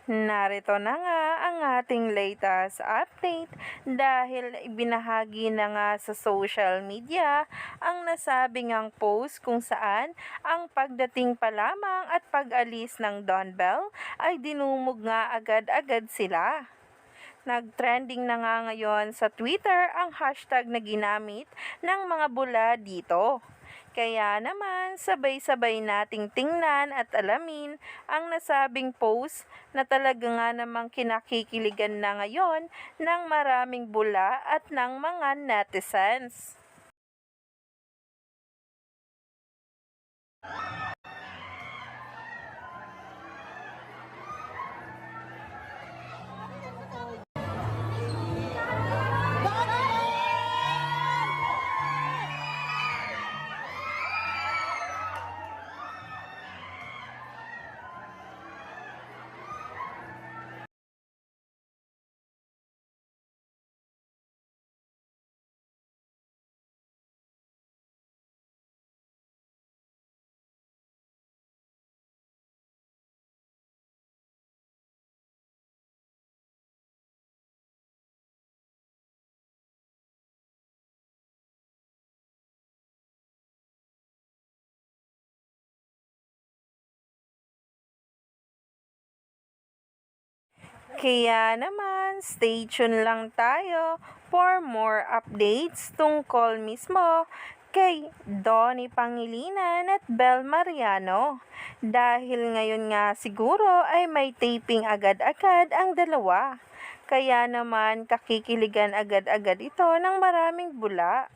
Narito na nga ang ating latest update dahil ibinahagi na nga sa social media ang nasabing ang post kung saan ang pagdating pa lamang at pag-alis ng Don Bell ay dinumog nga agad-agad sila. Nag-trending na nga ngayon sa Twitter ang hashtag na ginamit ng mga bula dito. Kaya naman, sabay-sabay nating tingnan at alamin ang nasabing post na talaga nga namang kinakikiligan na ngayon ng maraming bula at ng mga netizens. Kaya naman, stay tuned lang tayo for more updates tungkol mismo kay Donnie Pangilinan at Bel Mariano. Dahil ngayon nga siguro ay may taping agad-agad ang dalawa. Kaya naman kakikiligan agad-agad ito ng maraming bula.